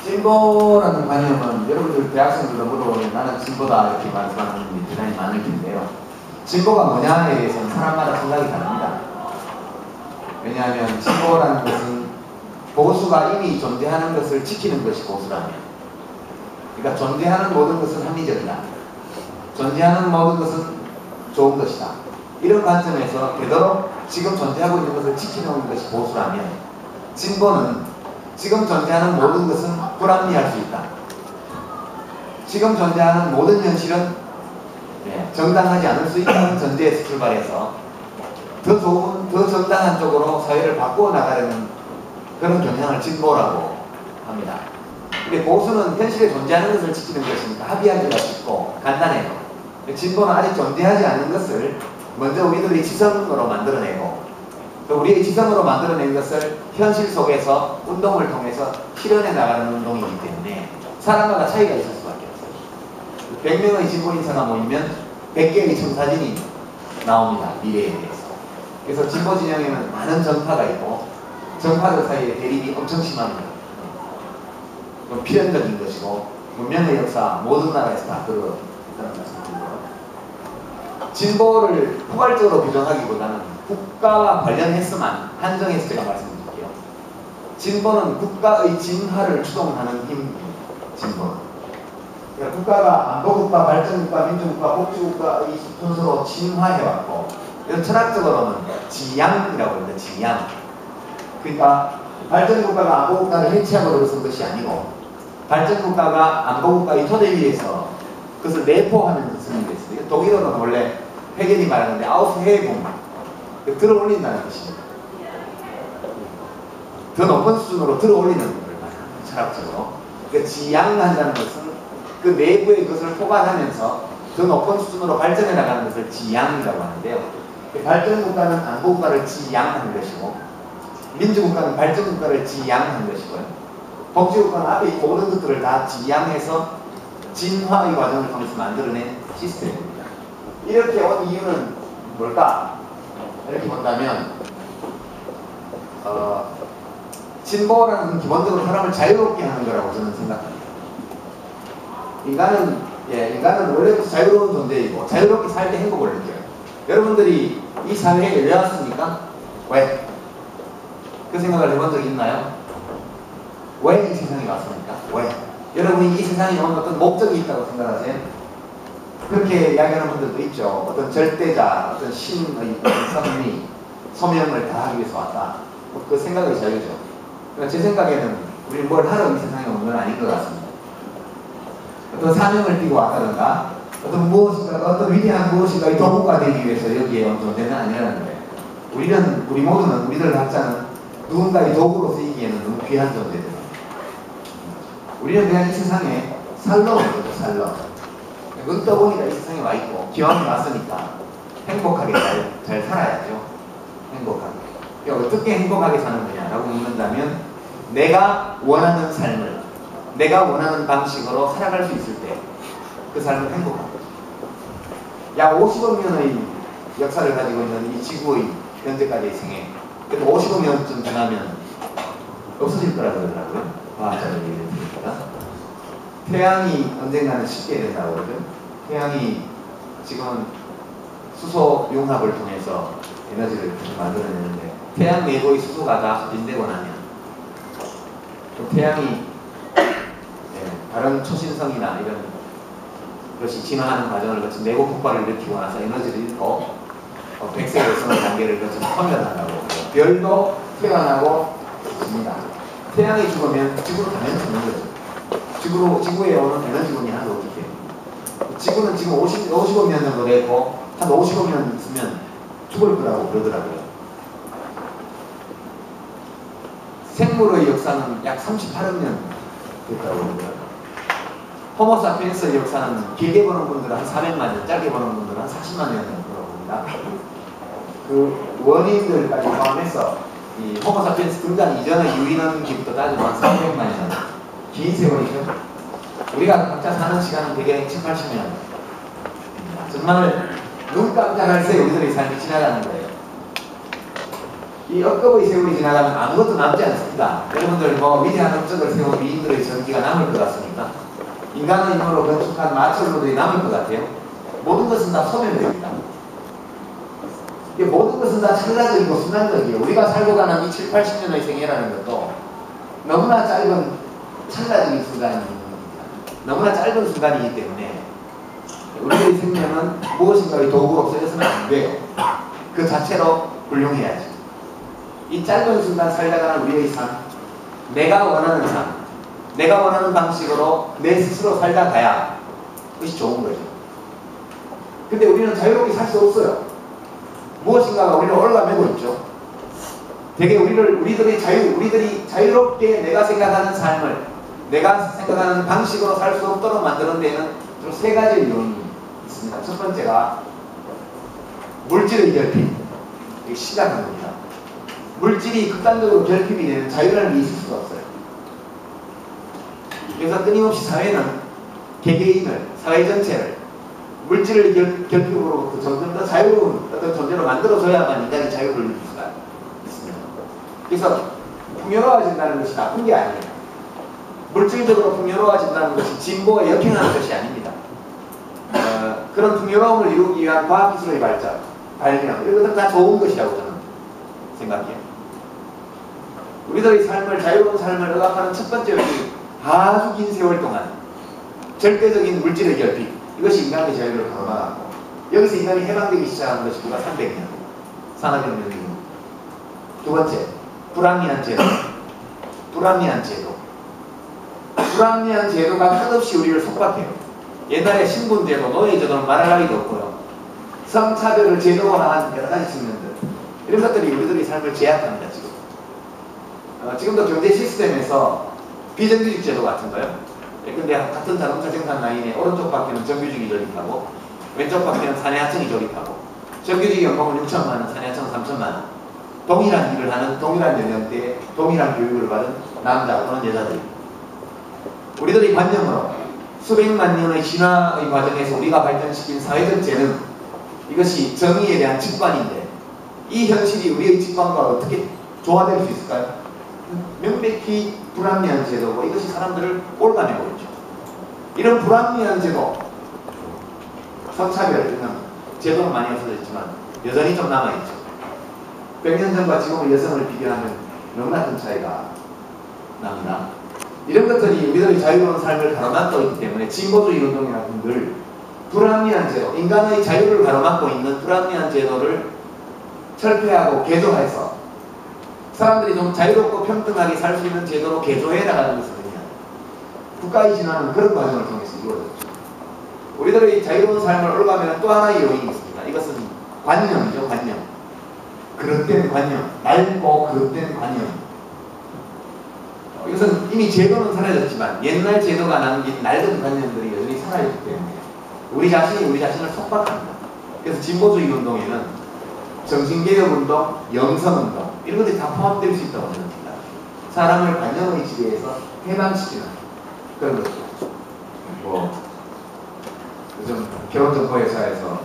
진보라는 관념은 여러분들 대학생들도 물어보면 나는 진보다 이렇게 말씀하는 분이 대단히 많을 텐데요. 진보가 뭐냐에 대해서는 사람마다 생각이 다릅니다. 왜냐하면 진보라는 것은 보수가 이미 존재하는 것을 지키는 것이 보수라면, 그러니까 존재하는 모든 것은 합리적이다, 존재하는 모든 것은 좋은 것이다, 이런 관점에서 되도록 지금 존재하고 있는 것을 지키는 것이 보수라면, 진보는 지금 존재하는 모든 것은 불합리할 수 있다, 지금 존재하는 모든 현실은 정당하지 않을 수 있다는 전제에서 출발해서 더 좋은, 더 정당한 쪽으로 사회를 바꾸어 나가려는 그런 경향을 진보라고 합니다. 근데 보수는 현실에 존재하는 것을 지키는 것이니까 합의하기가 쉽고 간단해요. 진보는 아직 존재하지 않는 것을 먼저 우리들의 지성으로 만들어내고, 또 우리의 지성으로 만들어낸 것을 현실 속에서 운동을 통해서 실현해 나가는 운동이기 때문에 사람마다 차이가 있을 수밖에 없어요. 100명의 진보 인사가 모이면 100개의 청사진이 나옵니다. 미래에 대해서. 그래서 진보 진영에는 많은 정파가 있고, 정파들 사이에 대립이 엄청 심합니다. 좀 필연적인 것이고, 문명의 역사 모든 나라에서 다 그런 말씀드리고요. 진보를 포괄적으로 규정하기보다는 국가와 관련해서만 한정해서 제가 말씀드릴게요. 진보는 국가의 진화를 추동하는 힘입니다. 진보는. 그러니까 국가가 안보국가, 발전국가, 민주국가, 복지국가의 순서로 진화해왔고, 이런 철학적으로는 지양이라고 합니다. 지양. 그러니까 발전국가가 안보국가를 해체하고 그러는 것이 아니고, 발전국가가 안보국가의 토대 위에서 그것을 내포하면서 승리됐어요. 독일어는 원래 헤겔이 말하는데 아우스헤이붕, 들어올린다는 것입니다. 더 높은 수준으로 들어올리는 것을 말합니다. 철학적으로. 그러니까 지양한다는 것은 그 내부의 것을 포괄하면서 더 높은 수준으로 발전해 나가는 것을 지양이라고 하는데요. 발전국가는 안보국가를 지양하는 것이고, 민주국가는 발전국가를 지양하는 것이고요. 복지국가는 앞에 이 모든 것들을 다 지양해서 진화의 과정을 통해서 만들어낸 시스템입니다. 이렇게 온 이유는 뭘까? 이렇게 본다면 진보라는 건 기본적으로 사람을 자유롭게 하는 거라고 저는 생각합니다. 인간은 원래부터 자유로운 존재이고 자유롭게 살 때 행복을 느껴요. 여러분들이 이 사회에 왜 왔습니까? 왜? 그 생각을 해본 적이 있나요? 왜 이 세상에 왔습니까? 왜? 여러분이 이 세상에 온 어떤 목적이 있다고 생각하세요? 그렇게 이야기하는 분들도 있죠. 어떤 절대자, 어떤 신의 어떤 섭리, 소명을 다하기 위해서 왔다. 그 생각의 자유죠. 그러니까 제 생각에는 우리 뭘 하러 이 세상에 온 건 아닌 것 같습니다. 어떤 사명을 띠고 왔다든가, 어떤 무엇인가, 어떤 위대한 무엇인가 이 도구가 되기 위해서 여기에 온 존재는 아니라는 거예요. 우리 모두는, 우리들 각자는 누군가의 도구로 쓰이기에는 너무 귀한 존재들. 우리는 그냥 이 세상에 살러 온 거죠, 살러. 눈 떠보니까 이 세상에 와 있고, 기왕에 왔으니까 행복하게 잘 살아야죠. 행복하게. 그러니까 어떻게 행복하게 사는 거냐라고 묻는다면, 내가 원하는 삶을, 내가 원하는 방식으로 살아갈 수 있을 때 그 삶은 행복합니다. 약 50억 년의 역사를 가지고 있는 이 지구의 현재까지의 생애, 그래도 50억 년쯤 지나면 없어질 거라고 그러더라고요. 과학자들이 얘기했으니까. 태양이 언젠가는 식게 된다고 그러죠. 태양이 지금은 수소 융합을 통해서 에너지를 만들어내는데, 태양 내부의 수소가 다 소진되고 나면 또 태양이 다른 초신성이나 이런 것이 진화하는 과정을 거쳐 내부 폭발을 일으키고 나서 에너지를 잃고 백색 외성의 단계를 거쳐서 소멸한다고, 별도 태어나고 죽습니다. 태양이 죽으면 지구로 당연히 죽는 거죠. 지구에 오는 에너지군이 하나도 없기 때문에. 지구는 지금 50억 년 정도 되고 한 50억 년 있으면 죽을 거라고 그러더라고요. 생물의 역사는 약 38억 년 됐다고 그러더라고요. 호모사피엔스의 역사는 길게 보는 분들은 한 400만 년, 짧게 보는 분들은 한 40만 년 정도라고 봅니다. 그 원인들까지 포함해서 이 호모사피엔스 등장 이전의 유인원기부터 따지면 한 300만 년, 긴 세월이죠. 우리가 각자 사는 시간은 되게 7, 80년. 정말 눈 깜짝할 새 우리들의 삶이 지나가는 거예요. 이 억겁의 세월이 지나가면 아무것도 남지 않습니다. 여러분들 뭐 위대한 업적을 세운 위인들의 전기가 남을 것 같습니까? 인간의 힘으로 건축한 마철로들이 남을 것 같아요? 모든 것은 다 소멸됩니다. 모든 것은 다 찰나적이고 순간적이에요. 우리가 살고 가는 이 7, 80년의 생애라는 것도 너무나 짧은 찰나적인 순간입니다. 너무나 짧은 순간이기 때문에 우리의 생명은 무엇인가의 도구로 쓰여서는 안 돼요. 그 자체로 훌륭해야지. 이 짧은 순간 살다가는 우리의 삶, 내가 원하는 삶, 내가 원하는 방식으로 내 스스로 살다 가야 그것이 좋은 거죠. 근데 우리는 자유롭게 살 수 없어요. 무엇인가가 우리를 올가매고 있죠. 되게 우리들이 자유롭게 내가 생각하는 삶을 내가 생각하는 방식으로 살 수 없도록 만드는 데에는 좀 세 가지 요인이 있습니다. 첫 번째가 물질의 결핍. 이게 심각한 겁니다. 물질이 극단적으로 결핍이 되는 자유라는 게 있을 수가 없어요. 그래서 끊임없이 사회는 개개인을, 사회 전체를 물질의 결핍으로부터 점점 더 자유로운 어떤 존재로 만들어줘야만 인간이 자유를 누릴 수가 있습니다. 그래서 풍요로워진다는 것이 나쁜 게 아니에요. 물질적으로 풍요로워진다는 것이 진보와 역행하는 것이 아닙니다. 그런 풍요로움을 이루기 위한 과학기술의 발전, 발명, 이런 것은 다 좋은 것이라고 저는 생각해요. 우리들의 삶을, 자유로운 삶을 억압하는 첫 번째 요인이 아주 긴 세월 동안 절대적인 물질의 결핍, 이것이 인간의 자유를 가로막았고, 여기서 인간이 해방되기 시작한 것이 불과 300년, 산업혁명 이후. 두 번째, 불합리한 제도. 불합리한 제도. 불합리한 제도가 끝없이 우리를 속박해요. 옛날에 신분제도, 노예제도는 말할 나위도 없고요. 성차별을 제도화한 여러 가지 측면들, 이런 것들이 우리들의 삶을 제약합니다. 지금도 경제 시스템에서 비정규직 제도 같은 거요. 근데 같은 자동차 생산 라인에 오른쪽 바퀴는 정규직이 조립하고 왼쪽 바퀴는 사내하청이 조립하고, 정규직 연봉은 6천만 원, 사내하청은 3천만 원. 동일한 일을 하는 동일한 연령대에 동일한 교육을 받은 남자 또는 여자들. 우리들의 관념으로 수백만 년의 진화의 과정에서 우리가 발전시킨 사회 전체는 이것이 정의에 대한 직관인데, 이 현실이 우리의 직관과 어떻게 조화될 수 있을까요? 명백히 불합리한 제도고, 이것이 사람들을 올가매고 있죠. 이런 불합리한 제도, 성차별 이런 제도는 많이 없어졌지만 여전히 좀 남아있죠. 100년 전과 지금의 여성을 비교하면 너무나 큰 차이가 납니다. 이런 것들이 우리들의 자유로운 삶을 가로막고 있기 때문에 진보주의 운동이라는 늘 불합리한 제도, 인간의 자유를 가로막고 있는 불합리한 제도를 철폐하고 개조해서 사람들이 좀 자유롭고 평등하게 살 수 있는 제도로 개조해 나가는 것이거든요. 국가의 진화는 그런 과정을 통해서 이루어졌죠. 우리들의 자유로운 삶을 올가매는 또 하나의 요인이 있습니다. 이것은 관념이죠, 관념. 그릇된 관념, 낡고 그릇된 관념. 이것은 이미 제도는 사라졌지만 옛날 제도가 남긴 낡은 관념들이 여전히 살아있기 때문에 우리 자신이 우리 자신을 속박합니다. 그래서 진보주의 운동에는 정신개혁운동, 영성운동 이런 것들이 다 포함될 수 있다고 생각합니다. 사람을 관념의 지배에서 해방시키는 그런 것들. 요즘 결혼정보회사에서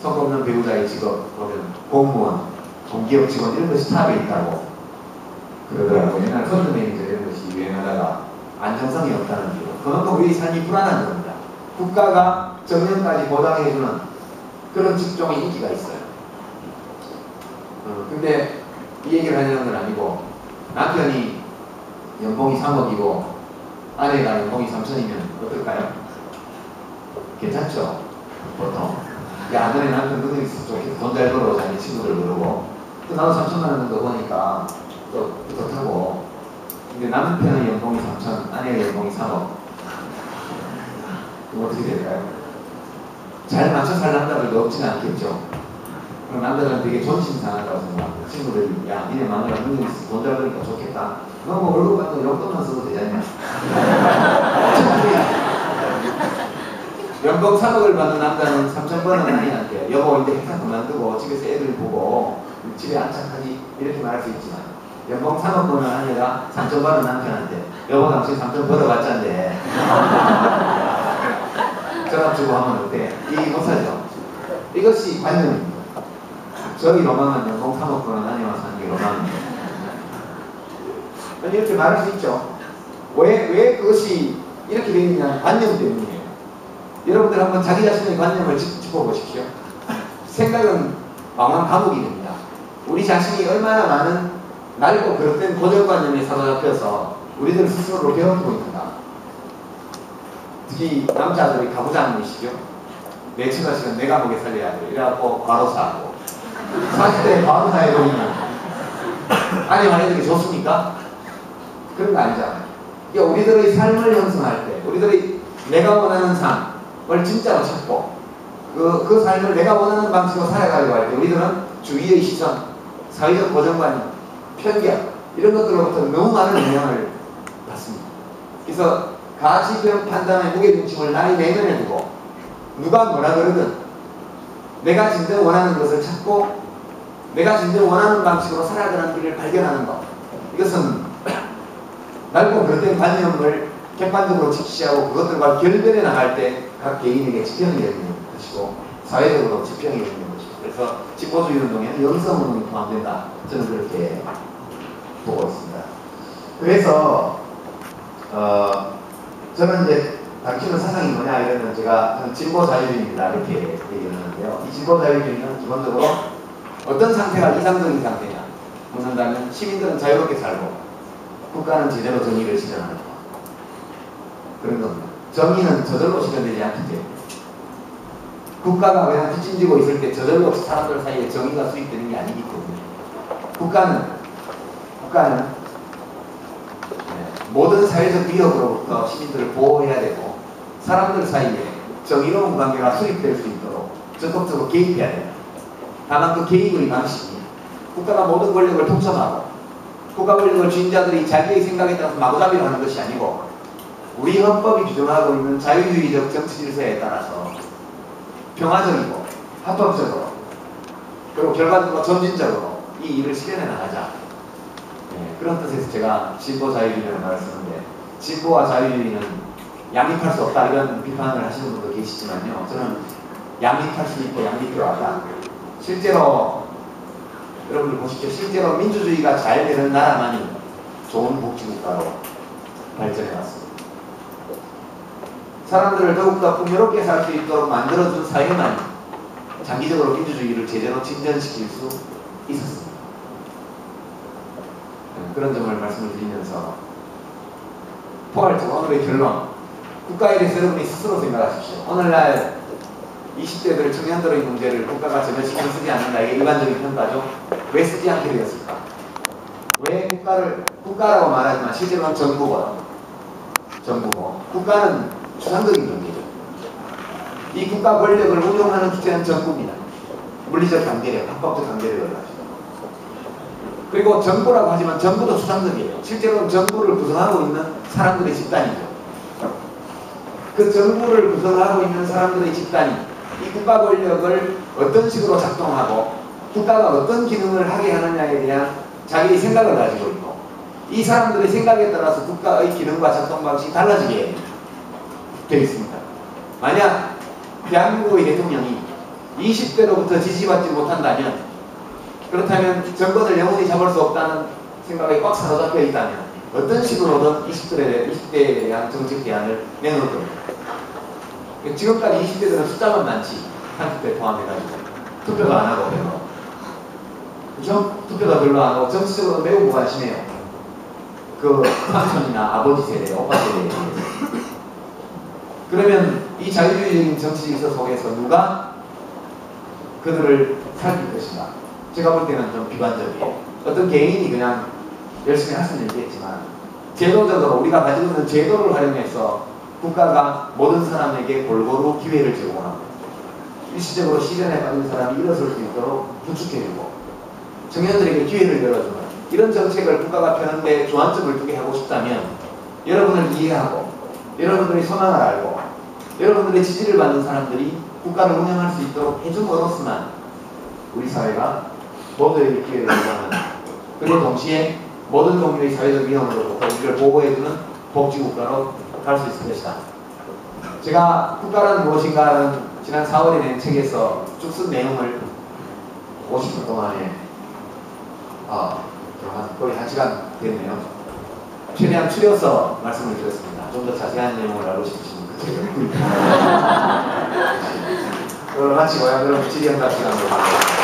성공없는 배우자의 직업 보면 공무원, 공기업 직원 이런 것이 탑에 있다고 그러더라고요. 옛날 펀드 매니저 이런 것이 유행하다가 안정성이 없다는 이유로. 그만큼 우리의 삶이 불안한 겁니다. 국가가 정년까지 보장해주는 그런 직종의 인기가 있어요. 근데 이 얘기를 하려는 건 아니고, 남편이 연봉이 3억이고 아내가 연봉이 3천이면 어떨까요? 괜찮죠? 보통. 야, 너네 남편 능력이 있어. 돈 잘 벌어. 자기 친구들 부르고. 또 나도 3천만 원 정도 버니까 또 뿌듯하고. 근데 남편의 연봉이 3천, 아내의 연봉이 3억. 그럼 어떻게 될까요? 잘 맞춰 살 남자들도 없지는 않겠죠. 그럼 남자들은 되게 존심상한다고 생각합니다. 친구들이, 야, 니네 마누라 능력이 있어. 돈 잘 버니까 좋겠다. 너 뭐 월급 받는 용돈만 써도 되잖냐. 연봉 3억을 받는 남자는 3천 번은 아니한테 여보 이제 회사 그만두고 집에서 애들 보고 집에 안착하지 이렇게 말할 수 있지만, 연봉 3억 버는 아내가 3천 버는 남편한테 여보 당신 3천 벌어봤자인데 전화 주고 하면 어때? 얘기 못하죠. 이것이 관념입니다. 저희 로망은 연봉 3억 원은 아니와 사는 게 로망입니다. 이렇게 말할 수 있죠. 왜 그것이 이렇게 되느냐? 관념 때문이에요. 여러분들 한번 자기 자신의 관념을 짚어보십시오. 생각은 망한 감옥이 됩니다. 우리 자신이 얼마나 많은 낡고 그릇된 고정관념에 사로잡혀서 우리들 스스로를 배워두고 있는가. 특히 남자들이 가부장이시죠. 내 처자식은 내 감옥에 살려야 돼. 이래갖고 과로사하고 40대에 과로사에 걸리면 아니 말해주기 좋습니까? 그런 거 아니잖아요. 그러니까 우리들의 삶을 형성할 때 우리들이 내가 원하는 삶을 진짜로 찾고 그 삶을 내가 원하는 방식으로 살아가려고 할 때 우리들은 주위의 시선, 사회적 고정관념, 편견 이런 것들로부터 너무 많은 영향을 받습니다. 그래서 가치평 판단의 무게중심을 나의 내면에 두고 누가 뭐라 그러든 내가 진정 원하는 것을 찾고 내가 진정 원하는 방식으로 살아가는 길을 발견하는 것, 이것은 낡고 그릇된 관념을 객관적으로 직시하고 그것들과 결별해 나갈 때 각 개인에게 지평이 되는 것이고 사회적으로 지평이 되는 것이고, 그래서 진보주의 운동에는 영성운동이 포함된다. 저는 그렇게 보고 있습니다. 그래서 저는 이제 당신은 사상이 뭐냐 이러면 제가 진보자유주의입니다 이렇게 얘기를 하는데요. 이 진보자유주의는 기본적으로 어떤 상태가 이상적인 상태냐 묻는다면 시민들은 자유롭게 살고 국가는 제대로 정의를 실현하는 것, 그런 겁니다. 정의는 저절로 실현되지 않기 때문에 국가가 그냥 뒷짐지고 있을 때 저절로 사람들 사이에 정의가 수립되는 게 아니기 때문에 국가는 모든 사회적 위협으로부터 시민들을 보호해야 되고 사람들 사이에 정의로운 관계가 수립될 수 있도록 적극적으로 개입해야 됩니다. 다만 그 개입의 방식이 국가가 모든 권력을 통솔하고 국가 권력을 쥔 자들이 자기의 생각에 따라서 마구잡이로 하는 것이 아니고 우리 헌법이 규정하고 있는 자유주의적 정치 질서에 따라서 평화적이고 합법적으로 그리고 결과적으로 점진적으로 이 일을 실현해 나가자. 그런 뜻에서 제가 진보자유주의라는 말을 쓰는데, 진보와 자유주의는 양립할 수 없다 이런 비판을 하시는 분도 계시지만요, 저는 양립할 수 있고 양립해왔다. 실제로 여러분들 보십시오. 실제로 민주주의가 잘 되는 나라만이 좋은 복지국가로 발전해 왔습니다. 사람들을 더욱더 풍요롭게 살 수 있도록 만들어준 사회만이 장기적으로 민주주의를 제대로 진전시킬 수 있었습니다. 그런 점을 말씀을 드리면서 포괄적으로 오늘의 결론, 국가에 대해서 여러분이 스스로 생각하십시오. 오늘날 20대들 청년들의 문제를 국가가 전혀 신경 쓰지 않는다. 이게 일반적인 평가죠. 왜 쓰지 않게 되었을까? 왜 국가라고 말하지만 실제로는 정부고 국가는 추상적인 존재죠. 이 국가 권력을 운용하는 주체는 정부입니다. 물리적 강제력, 합법적 강제력을 가지고. 그리고 정부라고 하지만 정부도 추상적이에요. 실제로는 정부를 구성하고 있는 사람들의 집단이죠. 그 정부를 구성하고 있는 사람들의 집단이 이 국가 권력을 어떤 식으로 작동하고 국가가 어떤 기능을 하게 하느냐에 대한 자기의 생각을 가지고 있고, 이 사람들의 생각에 따라서 국가의 기능과 작동 방식이 달라지게 되어 있습니다. 만약 대한민국의 대통령이 20대로부터 지지받지 못한다면, 그렇다면 정권을 영원히 잡을 수 없다는 생각에 꽉 사로잡혀 있다면 어떤 식으로든 20대에 대한 정책 대안을 내놓을 겁니다. 지금까지 20대들은 숫자만 많지 30대 포함해가지고 투표도 안 하고 별로, 그렇죠? 투표도 별로 안 하고 정치적으로 매우 무관심해요. 그 삼촌이나 아버지 세대, 오빠 세대에 대해서. 그러면 이 자유주의적인 정치 질서 속에서 누가 그들을 살필 것인가? 제가 볼 때는 좀 비관적이에요. 어떤 개인이 그냥 열심히 할 수는 있겠지만 제도적으로 우리가 가지고 있는 제도를 활용해서 국가가 모든 사람에게 골고루 기회를 제공하고 일시적으로 시련에 빠진 사람이 일어설 수 있도록 부축해주고 청년들에게 기회를 열어주는 이런 정책을 국가가 펴는데 주안점을 두게 하고 싶다면, 여러분을 이해하고 여러분들의 소망을 알고 여러분들의 지지를 받는 사람들이 국가를 운영할 수 있도록 해줌으로써만 우리 사회가 모두에게 기회를 요구하는, 그리고 동시에 모든 종류의 사회적 위험으로부터 우리를 보호해주는 복지국가로 갈 수 있을 것이다. 제가 국가란 무엇인가는 지난 4월에 낸 책에서 쭉 쓴 내용을 50분 동안에 거의 1시간 됐네요. 최대한 추려서 말씀을 드렸습니다. 좀 더 자세한 내용을 알고 싶으시면 그 책을 오늘 마치고요. 그럼 질의응답 시간으로 가겠습니다.